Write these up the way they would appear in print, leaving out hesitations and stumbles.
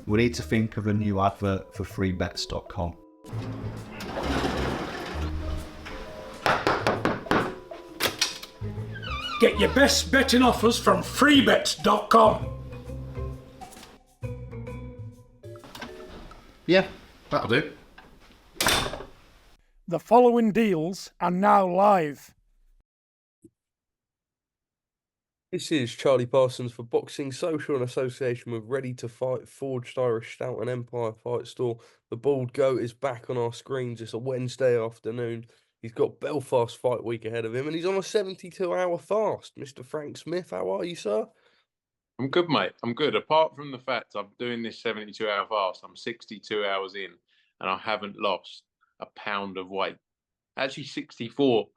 We need to think of a new advert for freebets.com. Get your best betting offers from freebets.com. Yeah, that'll do. The following deals are now live. This is Charlie Parsons for Boxing Social in association with Ready to Fight, Forged Irish Stout and Empire Fight Store. The Bald Goat is back on our screens. It's a Wednesday afternoon. He's got Belfast fight week ahead of him and he's on a 72-hour fast. Mr. Frank Smith, how are you, sir? I'm good, mate. I'm good. Apart from the fact I'm doing this 72-hour fast, I'm 62 hours in and I haven't lost a pound of weight. Actually, 64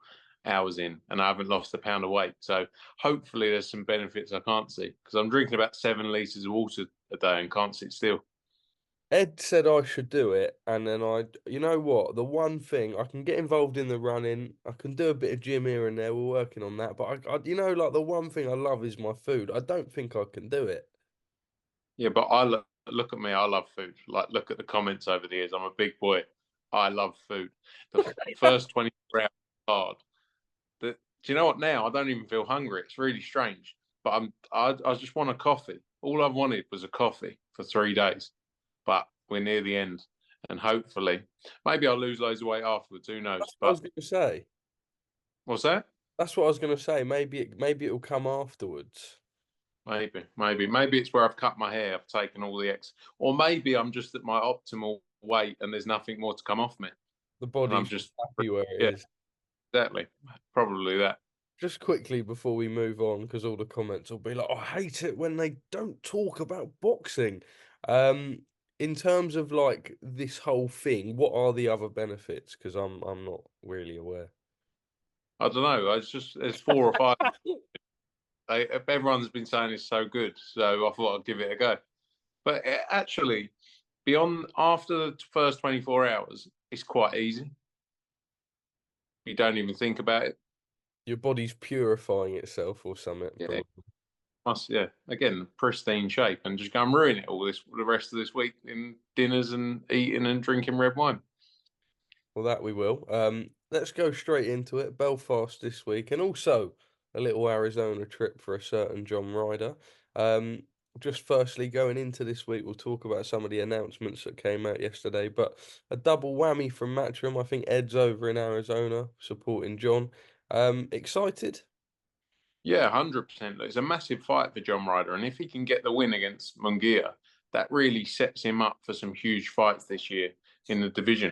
hours in and I haven't lost a pound of weight. So hopefully there's some benefits I can't see because I'm drinking about 7 litres of water a day and can't sit still. Ed said I should do it, and then you know what? The one thing I can get involved in the running, I can do a bit of gym here and there. We're working on that, but you know, like the one thing I love is my food. I don't think I can do it. Yeah, but look at me. I love food. Like, look at the comments over the years. I'm a big boy. I love food. The first 24 hours hard. Do you know what? Now I don't even feel hungry. It's really strange. But I just want a coffee. All I've wanted was a coffee for 3 days. But we're near the end, and hopefully, maybe I'll lose loads of weight afterwards. Who knows? That's what I was going to say. What's that? That's what I was going to say. Maybe it'll come afterwards. Maybe it's where I've cut my hair. I've taken all the or maybe I'm just at my optimal weight, and there's nothing more to come off me. The body's just happy where it is. Exactly. Probably that. Just quickly before we move on, because all the comments will be like, "I hate it when they don't talk about boxing." In terms of like this whole thing, what are the other benefits? Because I'm not really aware. I don't know. There's 4 or 5. Everyone's been saying it's so good, so I thought I'd give it a go. But actually, after the first 24 hours, it's quite easy. You don't even think about it. Your body's purifying itself or something. Yeah. Again, pristine shape, and just go and ruin it all the rest of this week in dinners and eating and drinking red wine. Well, that we will. Let's go straight into it. Belfast this week, and also a little Arizona trip for a certain John Ryder. Just firstly, going into this week, we'll talk about some of the announcements that came out yesterday, but a double whammy from Matchroom. I think Ed's over in Arizona supporting John. Excited? Yeah, 100%. It's a massive fight for John Ryder, and if he can get the win against Munguia, that really sets him up for some huge fights this year in the division.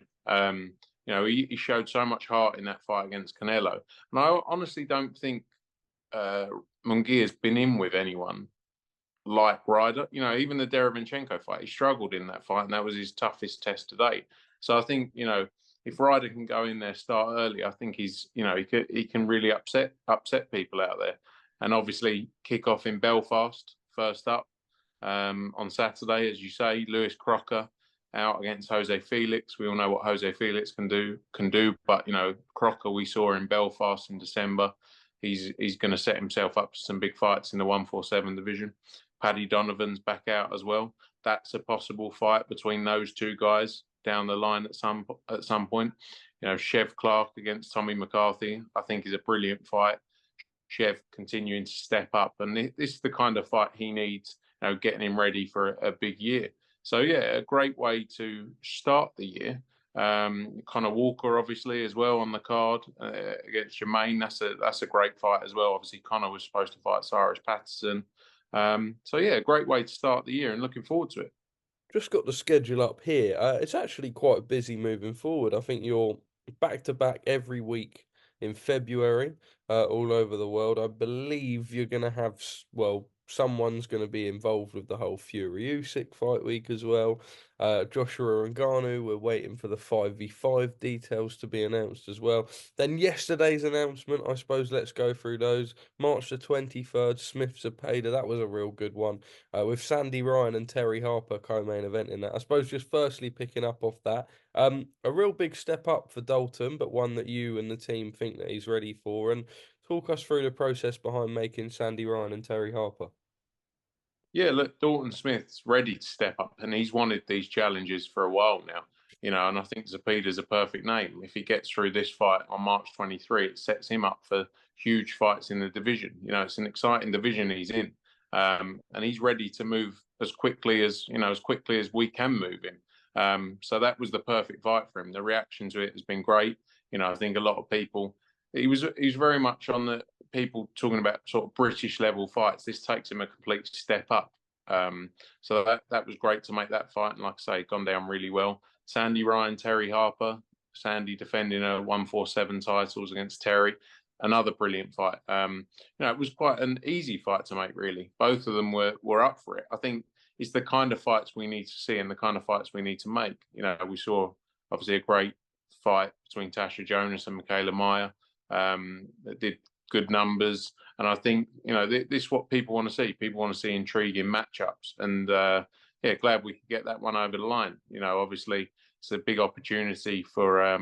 He showed so much heart in that fight against Canelo, and I honestly don't think Munguia's been in with anyone like Ryder. Even the Derevinchenko fight, he struggled in that fight, and that was his toughest test to date. So I think, if Ryder can go in there, start early, I think he can really upset people out there. And obviously kick off in Belfast first up on Saturday, as you say, Lewis Crocker out against Jose Felix. We all know what Jose Felix can do. But Crocker, we saw in Belfast in December. He's going to set himself up for some big fights in the 147 division. Paddy Donovan's back out as well. That's a possible fight between those two guys down the line at some point. Chev Clark against Tommy McCarthy, I think, is a brilliant fight. Chev continuing to step up, and this is the kind of fight he needs, getting him ready for a big year. So yeah, a great way to start the year. Conor Walker, obviously, as well on the card against Jermaine. That's a great fight as well. Obviously, Conor was supposed to fight Cyrus Patterson. So yeah, great way to start the year, and looking forward to it. Just got the schedule up here. It's actually quite busy moving forward. I think you're back to back every week in February, all over the world. I believe you're going to have, someone's going to be involved with the whole Fury Usyk fight week as well. Joshua Ngannou, we're waiting for the 5v5 details to be announced as well. Then yesterday's announcement, I suppose, let's go through those. March the 23rd, Smith-Zepeda, that was a real good one, with Sandy Ryan and Terry Harper co-main eventing that. I suppose just firstly picking up off that, a real big step up for Dalton, but one that you and the team think that he's ready for. And talk us through the process behind making Sandy Ryan and Terry Harper. Yeah, look, Dalton Smith's ready to step up, and he's wanted these challenges for a while now. And I think Zepeda's a perfect name. If he gets through this fight on March 23, it sets him up for huge fights in the division. It's an exciting division he's in, and he's ready to move as quickly as we can move him. So that was the perfect fight for him. The reaction to it has been great. I think a lot of people. He was very much on the people talking about sort of British level fights. This takes him a complete step up. So that was great to make that fight, and like I say, gone down really well. Sandy Ryan, Terry Harper. Sandy defending her 147 titles against Terry. Another brilliant fight. It was quite an easy fight to make, really. Both of them were up for it. I think it's the kind of fights we need to see and the kind of fights we need to make. We saw obviously a great fight between Tasha Jonas and Michaela Meyer that did good numbers, and I think this is what people want to see. People want to see intriguing matchups, and glad we could get that one over the line. Obviously it's a big opportunity for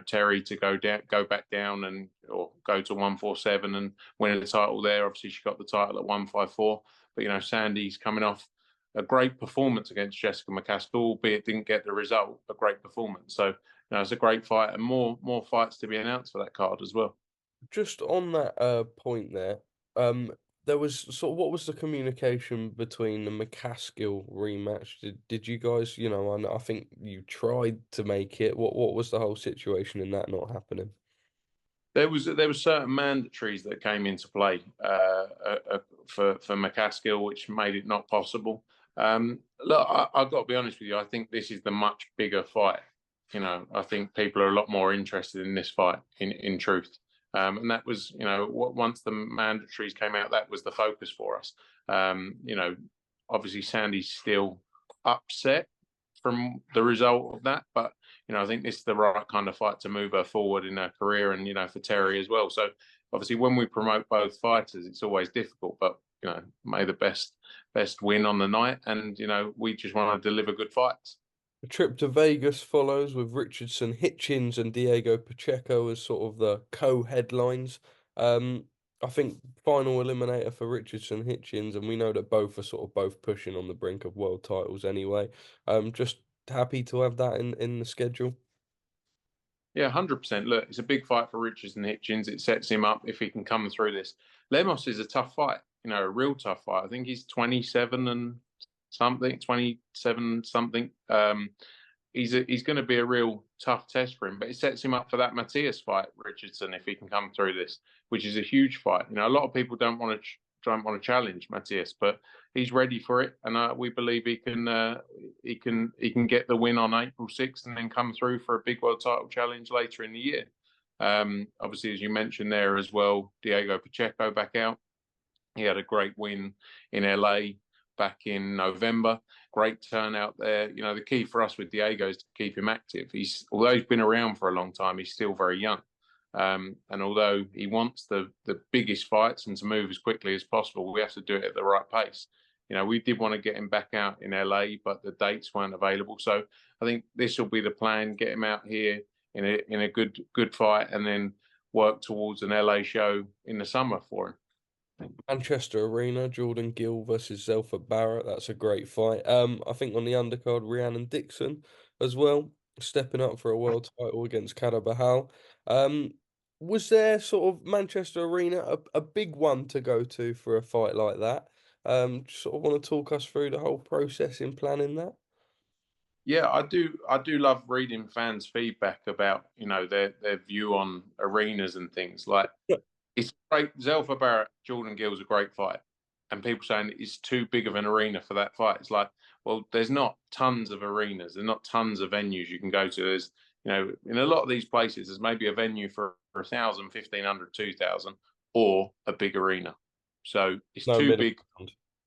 Terry to go back down or go to 147 and win the title there. Obviously she got the title at 154, but Sandy's coming off a great performance against Jessica McCaskill, albeit didn't get the result. A great performance, so it's a great fight, and more fights to be announced for that card as well. Just on that point there, there was sort of, what was the communication between the McCaskill rematch? Did you guys, I think you tried to make it. What was the whole situation in that not happening? There was certain mandatories that came into play for McCaskill, which made it not possible. Look, I've got to be honest with you. I think this is the much bigger fight. I think people are a lot more interested in this fight, in truth. And that was, once the mandatories came out, that was the focus for us. Obviously Sandy's still upset from the result of that, but I think this is the right kind of fight to move her forward in her career, and for Terry as well. So obviously when we promote both fighters, it's always difficult, but may the best win on the night, and we just want to deliver good fights. A trip to Vegas follows with Richardson, Hitchens, and Diego Pacheco as sort of the co-headlines. I think final eliminator for Richardson, Hitchens, and we know that both are both pushing on the brink of world titles anyway. Just happy to have that in the schedule. Yeah, 100%. Look, it's a big fight for Richardson, Hitchens. It sets him up if he can come through this. Lemos is a tough fight, a real tough fight. I think he's 27 and something, 27 something. He's going to be a real tough test for him, but it sets him up for that Matthias fight, Richardson, if he can come through this, which is a huge fight. A lot of people don't want to challenge Matthias, but he's ready for it, and we believe he can get the win on April 6th and then come through for a big world title challenge later in the year. Obviously, as you mentioned there as well, Diego Pacheco back out. He had a great win in LA back in November. Great turnout there. The key for us with Diego is to keep him active. Although he's been around for a long time, he's still very young. And although he wants the biggest fights and to move as quickly as possible, we have to do it at the right pace. We did want to get him back out in LA, but the dates weren't available. So I think this will be the plan: get him out here in a good fight, and then work towards an LA show in the summer for him. Manchester Arena, Jordan Gill versus Zelfa Barrett. That's a great fight. I think on the undercard, Rhiannon Dixon as well, stepping up for a world title against Catterall. Was there sort of Manchester Arena a big one to go to for a fight like that? Sort of want to talk us through the whole process in planning that? Yeah, I do love reading fans' feedback about their view on arenas and things like. It's great. Zelfa Barrett, Jordan Gill's a great fight. And people saying it's too big of an arena for that fight. It's like, well, there's not tons of arenas. There's not tons of venues you can go to. There's, in a lot of these places, there's maybe a venue for 1,000, 1,500, 2,000, or a big arena. So it's too big.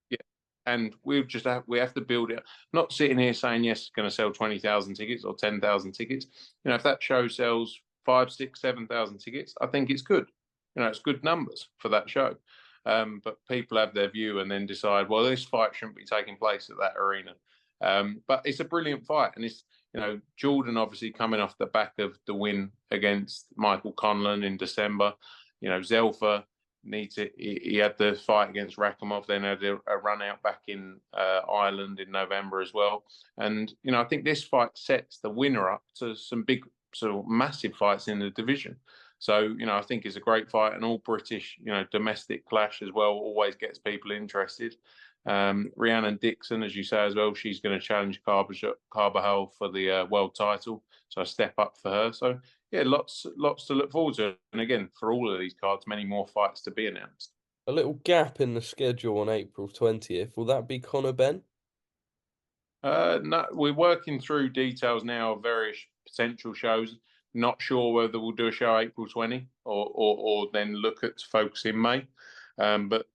Yeah. And we have to build it. Not sitting here saying, yes, it's going to sell 20,000 tickets or 10,000 tickets. If that show sells 5, 6, 7,000 tickets, I think it's good. It's good numbers for that show. But people have their view and then decide, well, this fight shouldn't be taking place at that arena. But it's a brilliant fight. And it's, Jordan obviously coming off the back of the win against Michael Conlan in December. Zelfa He had the fight against Rakhimov, then had a run out back in Ireland in November as well. And I think this fight sets the winner up to some big, sort of massive fights in the division. So I think it's a great fight, and all British, domestic clash as well always gets people interested. Rhiannon Dixon, as you say as well, she's going to challenge Carbajal for the world title, so a step up for her. So yeah, lots to look forward to. And again, for all of these cards, many more fights to be announced. A little gap in the schedule on April 20th. Will that be Conor Benn? No, we're working through details now of various potential shows. Not sure whether we'll do a show April 20 or then look at focus in May. But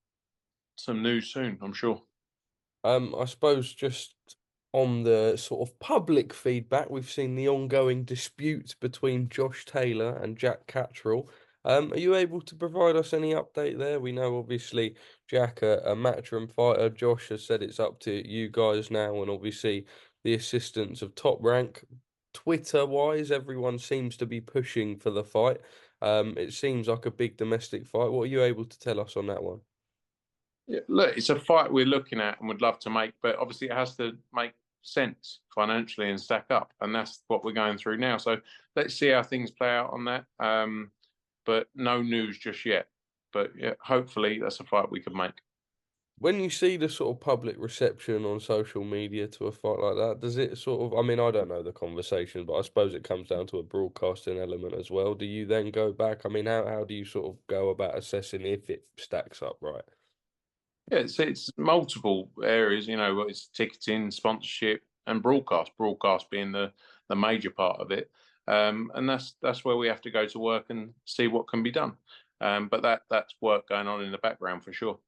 some news soon, I'm sure. I suppose just on the sort of public feedback, we've seen the ongoing dispute between Josh Taylor and Jack Catterall. Are you able to provide us any update there? We know obviously Jack, a Matchroom fighter. Josh has said it's up to you guys now, and obviously the assistance of Top Rank. Twitter-wise, everyone seems to be pushing for the fight. It seems like a big domestic fight. What are you able to tell us on that one? Yeah, look, it's a fight we're looking at and would love to make, but obviously it has to make sense financially and stack up, and that's what we're going through now. So let's see how things play out on that. But no news just yet. But yeah, hopefully that's a fight we can make. When you see the sort of public reception on social media to a fight like that, does it sort of, I mean, I don't know the conversation, but I suppose it comes down to a broadcasting element as well. Do you then go back? I mean, how do you sort of go about assessing if it stacks up right? Yeah, it's multiple areas, it's ticketing, sponsorship, and broadcast. Broadcast being the major part of it. And that's where we have to go to work and see what can be done. But that's work going on in the background for sure.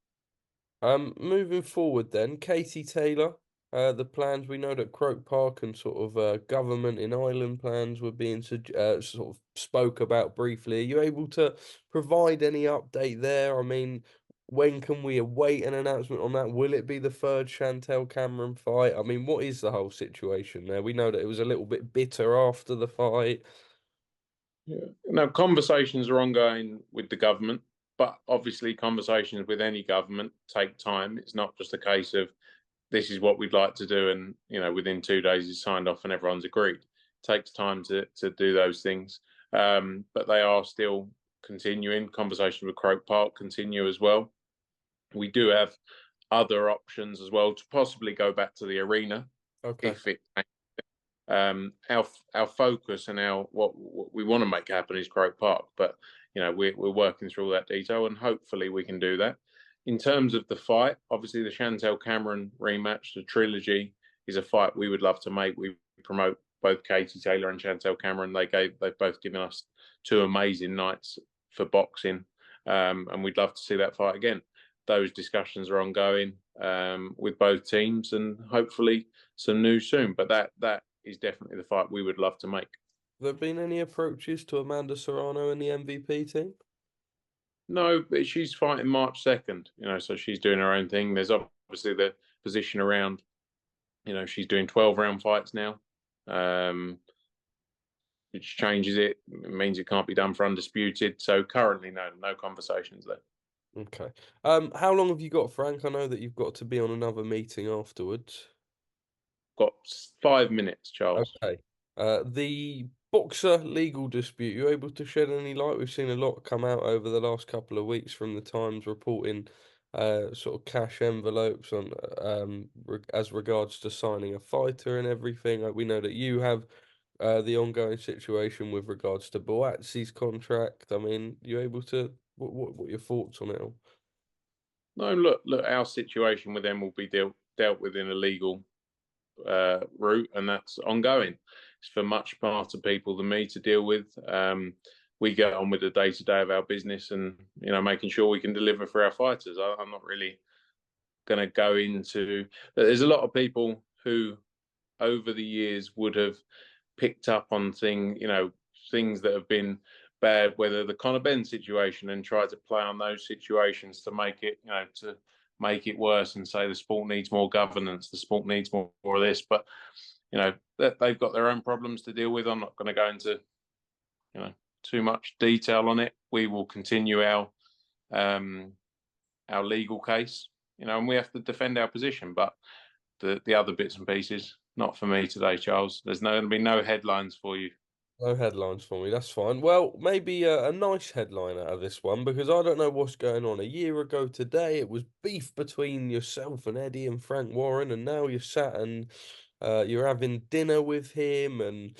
Moving forward then, Katie Taylor, the plans, we know that Croke Park and sort of government in Ireland plans were being sort of spoke about briefly. Are you able to provide any update there? I mean, when can we await an announcement on that? Will it be the third Chantel Cameron fight? I mean, what is the whole situation there? We know that it was a little bit bitter after the fight. Yeah. Now, conversations are ongoing with the government, but obviously conversations with any government take time. It's not just a case of this is what we'd like to do and, within 2 days it's signed off and everyone's agreed. It takes time to do those things. But they are still continuing. Conversations with Croke Park continue as well. We do have other options as well to possibly go back to the arena. Okay. If it our focus and what we want to make happen is Croke Park, but we're working through all that detail, and hopefully we can do that. In terms of the fight, obviously the Chantel Cameron rematch, the trilogy, is a fight we would love to make. We promote both Katie Taylor and Chantel Cameron. They've both given us 2 amazing nights for boxing, and we'd love to see that fight again. Those discussions are ongoing with both teams, and hopefully some news soon. But that is definitely the fight we would love to make. Have there been any approaches to Amanda Serrano and the MVP team? No, but she's fighting March 2nd, so she's doing her own thing. There's obviously the position around, she's doing 12-round fights now, which changes it. It means it can't be done for undisputed. So currently, no conversations there. Okay. How long have you got, Frank? I know that you've got to be on another meeting afterwards. Got 5 minutes, Charles. Okay. The boxer legal dispute, you able to shed any light? We've seen a lot come out over the last couple of weeks from the Times reporting sort of cash envelopes on as regards to signing a fighter and everything. We know that you have the ongoing situation with regards to Boatsi's contract. I mean, you able to what are your thoughts on it all? No, look, our situation with them will be dealt with in a legal route, and that's ongoing. It's for much smarter people than me to deal with. We get on with the day-to-day of our business and, making sure we can deliver for our fighters. I'm not really going to go into... There's a lot of people who, over the years, would have picked up on things that have been bad, whether the Conor Benn situation, and tried to play on those situations to make it, to make it worse and say the sport needs more governance, the sport needs more of this. But, they've got their own problems to deal with. I'm not going to go into, too much detail on it. We will continue our our legal case, and we have to defend our position. But the other bits and pieces, not for me today, Charles. There's going to be no headlines for you. No headlines for me, that's fine. Well, maybe a nice headline out of this one, because I don't know what's going on. A year ago today, it was beef between yourself and Eddie and Frank Warren, and now you're sat and you're having dinner with him, and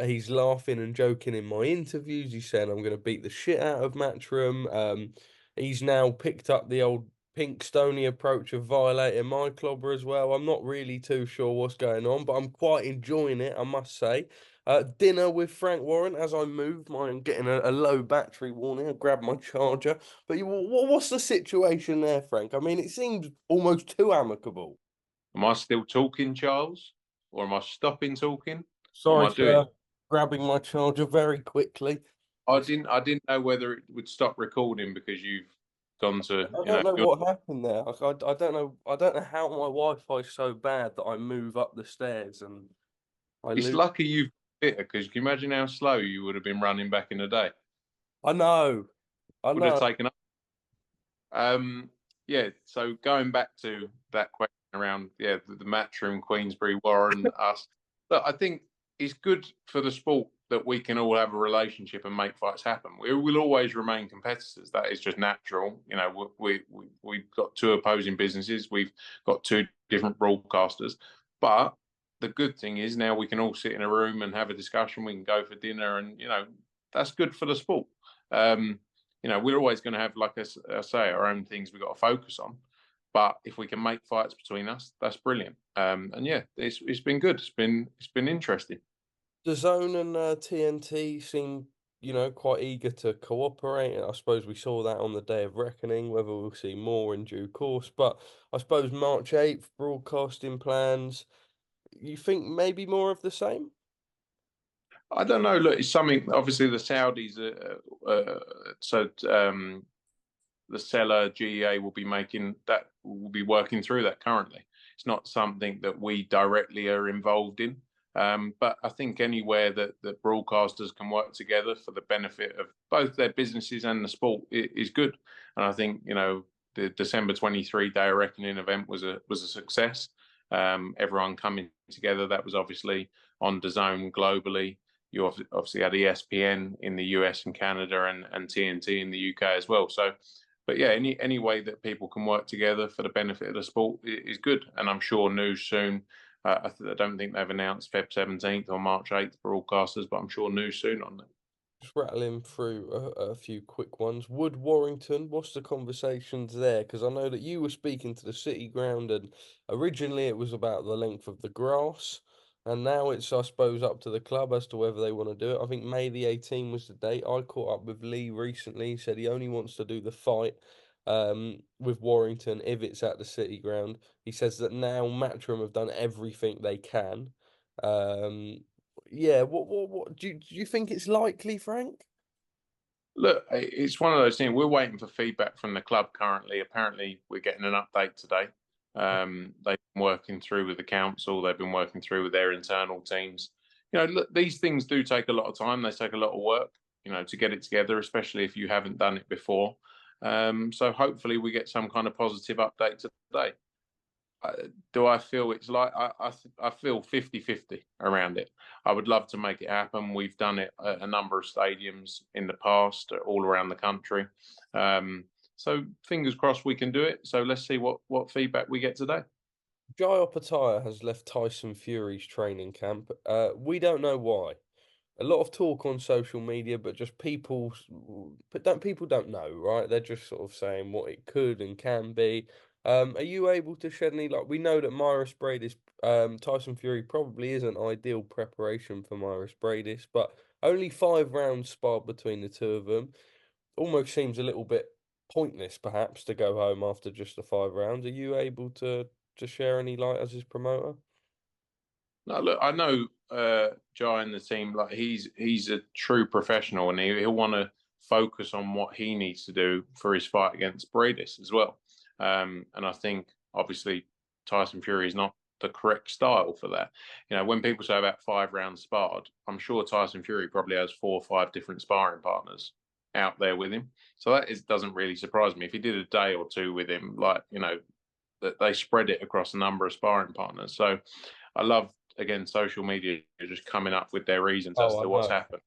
he's laughing and joking in my interviews. He's saying, I'm going to beat the shit out of Matchroom. He's now picked up the old pink stony approach of violating my clobber as well. I'm not really too sure what's going on, but I'm quite enjoying it, I must say. Dinner with Frank Warren as I move. I'm getting a low battery warning. I grab my charger. But what's the situation there, Frank? I mean, it seems almost too amicable. Am I still talking, Charles? Or am I stopping talking? Sorry, what am I doing? Grabbing my charger very quickly. I didn't know whether it would stop recording because you've gone to. I don't know what happened there. I don't know. I don't know how my Wi-Fi is so bad that I move up the stairs and It's lucky you've bit because can you imagine how slow you would have been running back in the day? I know. Would have taken up. Yeah. So going back to that question around the Matchroom, Queensberry, Warren, us. But I think it's good for the sport that we can all have a relationship and make fights happen. We will always remain competitors. That is just natural. We've got two opposing businesses. We've got two different broadcasters. But the good thing is now we can all sit in a room and have a discussion. We can go for dinner, and that's good for the sport. We're always going to have, like I say, our own things we've got to focus on. But if we can make fights between us, that's brilliant. It's been good. It's been interesting. The Zone and TNT seem, quite eager to cooperate. And I suppose we saw that on the Day of Reckoning, whether we'll see more in due course. But I suppose March 8th, broadcasting plans, you think maybe more of the same? I don't know. Look, it's something, obviously the Saudis, the seller GEA will be working through that currently. It's not something that we directly are involved in. But I think anywhere that broadcasters can work together for the benefit of both their businesses and the sport is good. And I think, the December 23 Day of Reckoning event was a success. Everyone coming together. That was obviously on DAZN globally. You obviously had ESPN in the US and Canada and TNT in the UK as well. So, but yeah, any way that people can work together for the benefit of the sport is good. And I'm sure news soon. I don't think they've announced Feb 17th or March 8th broadcasters, but I'm sure news soon on that. Just rattling through a few quick ones. Wood Warrington, what's the conversations there? Because I know that you were speaking to the City Ground, and originally it was about the length of the grass, and now it's, I suppose, up to the club as to whether they want to do it. I think May the 18th was the date. I caught up with Lee recently. He said he only wants to do the fight with Warrington if it's at the City Ground. He says that now Matchroom have done everything they can. What do you think it's likely, Frank? Look, it's one of those things. We're waiting for feedback from the club currently. Apparently, we're getting an update today. They've been working through with the council. They've been working through with their internal teams. Look, these things do take a lot of time. They take a lot of work, to get it together, especially if you haven't done it before. So hopefully we get some kind of positive update today. Do I feel it's like I feel 50-50 around it. I would love to make it happen. We've done it at a number of stadiums in the past, all around the country. So fingers crossed we can do it. So let's see what feedback we get today. Jai Opetaia has left Tyson Fury's training camp. We don't know why. A lot of talk on social media, but just people don't know, right? They're just sort of saying what it could and can be. Are you able to shed any light? We know that Myris Bradis, Tyson Fury probably isn't ideal preparation for Myris Bradis, but only 5 rounds sparred between the two of them. Almost seems a little bit pointless, perhaps, to go home after just the 5 rounds. Are you able to share any light as his promoter? No, look, I know Jai and the team. Like he's a true professional, and he'll want to focus on what he needs to do for his fight against Bradis as well. And I think obviously Tyson Fury is not the correct style for that. When people say about 5 rounds sparred, I'm sure Tyson Fury probably has 4 or 5 different sparring partners, out there with him. So that doesn't really surprise me. If he did a day or two with him, like, that they spread it across a number of sparring partners. So I love, again, social media just coming up with their reasons as to what's happened.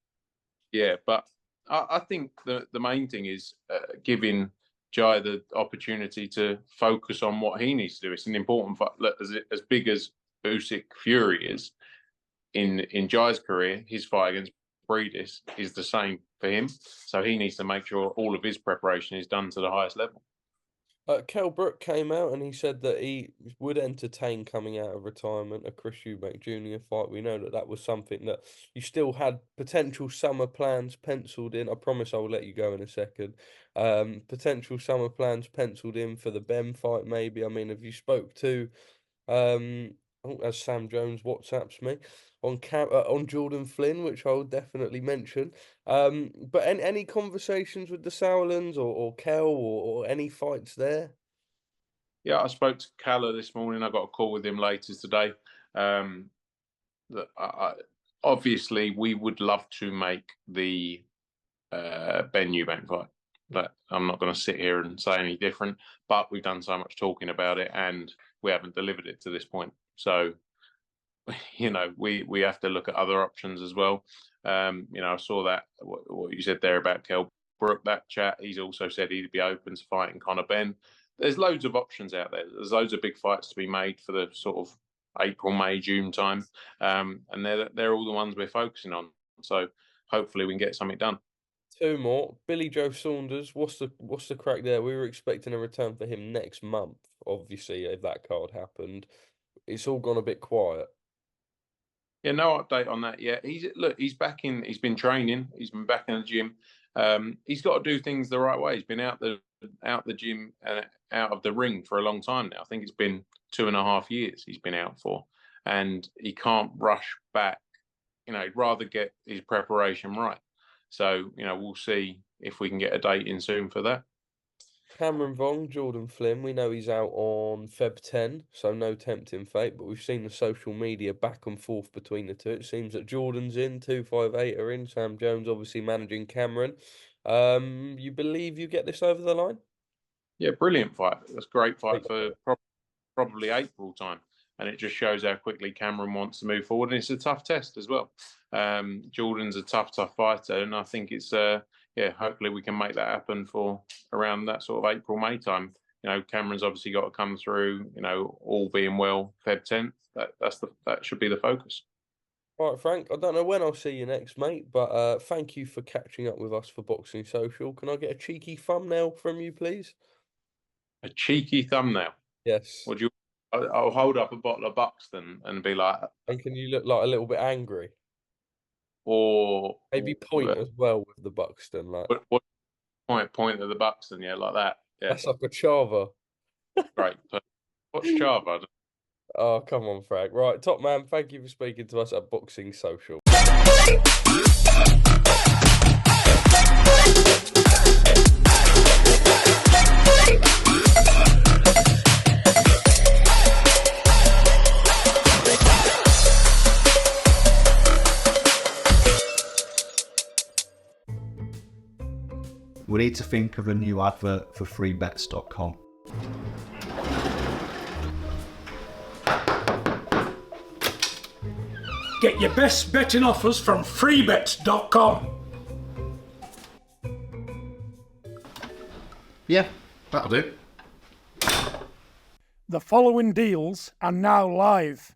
Yeah, but I think the main thing is giving Jai the opportunity to focus on what he needs to do. It's an important fight. Look, as big as Usyk Fury is in Jai's career, his fight against Breedis is the same for him. So he needs to make sure all of his preparation is done to the highest level. Brook came out and he said that he would entertain coming out of retirement a Chris Eubank Jr. fight. We know that was something that you still had potential summer plans penciled in. I promise I will let you go in a second. Potential summer plans penciled in for the Benn fight, maybe. I mean, have you spoke to, as Sam Jones WhatsApps me, on Jordan Flynn, which I will definitely mention. But any conversations with the Sauerlands or Kel or any fights there? Yeah, I spoke to Calla this morning. I got a call with him later today. Obviously, we would love to make the Benn Eubank fight, but I'm not going to sit here and say any different. But we've done so much talking about it, and we haven't delivered it to this point. So, we have to look at other options as well. I saw that what you said there about Kell Brook, that chat. He's also said he'd be open to fighting Conor Benn. There's loads of options out there. There's loads of big fights to be made for the sort of April, May, June time, and they're all the ones we're focusing on. So hopefully we can get something done. Two more. Joe Saunders. What's the crack there? We were expecting a return for him next month. Obviously, if that card happened, it's all gone a bit quiet. Yeah, no update on that yet. He's back in. He's been training. He's been back in the gym. He's got to do things the right way. He's been out the gym and out of the ring for a long time now. I think it's been 2.5 years he's been out for, and he can't rush back. He'd rather get his preparation right. So we'll see if we can get a date in soon for that. Cameron Vuong, Jordan Flynn, we know he's out on Feb 10, so no tempting fate, but we've seen the social media back and forth between the two. It seems that Jordan's in, 258 are in, Sam Jones obviously managing Cameron. You believe you get this over the line? Yeah, brilliant fight. That's a great fight for probably April time, and it just shows how quickly Cameron wants to move forward, and it's a tough test as well. Jordan's a tough fighter, and I think it's hopefully we can make that happen for around that sort of April, May time. Cameron's obviously got to come through, all being well, Feb 10th. That should be the focus. All right, Frank, I don't know when I'll see you next, mate, but thank you for catching up with us for Boxing Social. Can I get a cheeky thumbnail from you, please? A cheeky thumbnail? Yes. Would you? I'll hold up a bottle of Buxton and be like... And can you look like a little bit angry? Or maybe point as well with the Buxton, like what point of the Buxton, like that. Yeah, that's like a chava. Great. What's chava? Oh, come on, Frank. Right, top man. Thank you for speaking to us at Boxing Social. We need to think of a new advert for freebets.com. Get your best betting offers from freebets.com. Yeah, that'll do. The following deals are now live.